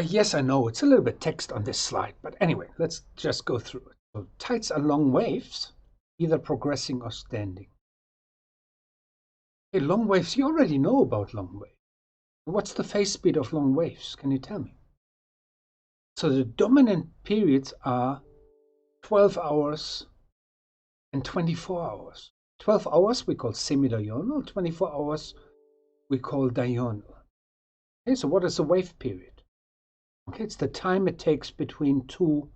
Yes, I know it's a little bit text on this slide, but anyway, let's just go through it. So tides are long waves, either progressing or standing. Okay, long waves, you already know about long waves. What's the phase speed of long waves? Can you tell me? So the dominant periods are 12 hours and 24 hours. 12 hours we call semidiurnal, 24 hours we call diurnal. Okay, so what is a wave period? Okay, it's the time it takes between two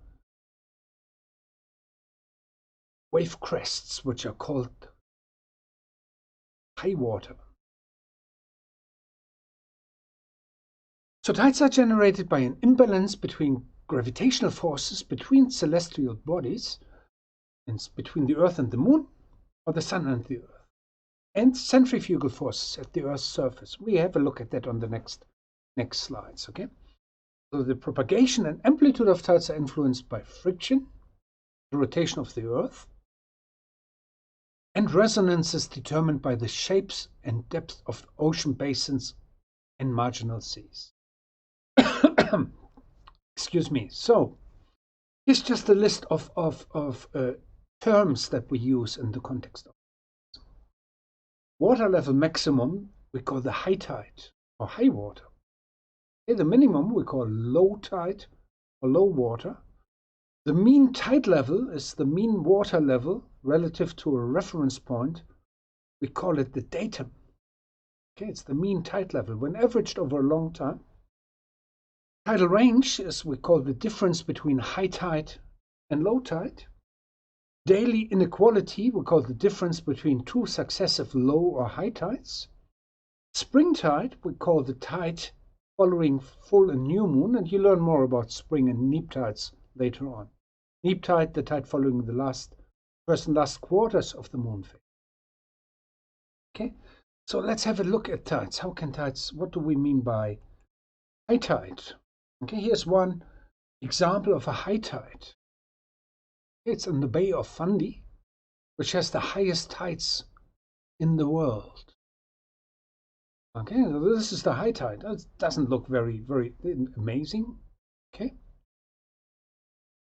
wave crests, which are called high water. So tides are generated by an imbalance between gravitational forces between celestial bodies, and between the Earth and the Moon, or the Sun and the Earth, and centrifugal forces at the Earth's surface. We have a look at that on the next slides. Okay. So the propagation and amplitude of tides are influenced by friction, the rotation of the Earth, and resonance is determined by the shapes and depth of ocean basins and marginal seas. Excuse me. So here's just a list of terms that we use in the context of this. Water level maximum we call the high tide or high water. Okay, the minimum we call low tide or low water. The mean tide level is the mean water level relative to a reference point. We call it the datum. Okay, it's the mean tide level when averaged over a long time. Tidal range is we call the difference between high tide and low tide. Daily inequality we call the difference between two successive low or high tides. Spring tide we call the tide following full and new moon, and you learn more about spring and neap tides later on. Neap tide, the tide following the first and last quarters of the moon phase. Okay, so let's have a look at tides. How can tides, what do we mean by high tide? Okay, here's one example of a high tide. It's in the Bay of Fundy, which has the highest tides in the world. Okay, so this is the high tide. It doesn't look very, very amazing. Okay.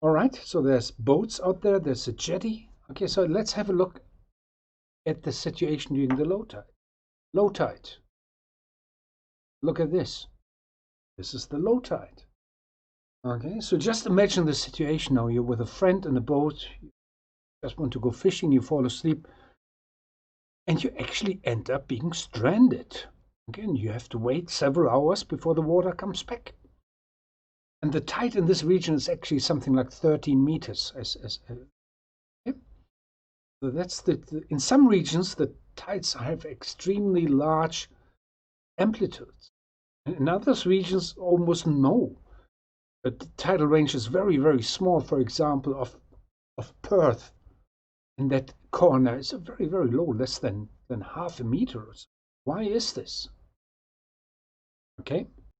All right, so there's boats out there. There's a jetty. Okay, so let's have a look at the situation during the low tide. Low tide. Look at this. This is the low tide. Okay, so just imagine the situation now. You're with a friend in a boat. You just want to go fishing. You fall asleep. And you actually end up being stranded. Again, you have to wait several hours before the water comes back. And the tide in this region is actually something like 13 meters. Okay? So that's in some regions, the tides have extremely large amplitudes. And in other regions, almost no. But the tidal range is very, very small. For example, of Perth, in that corner is very, very low, less than half a meter. Why is this? Okay,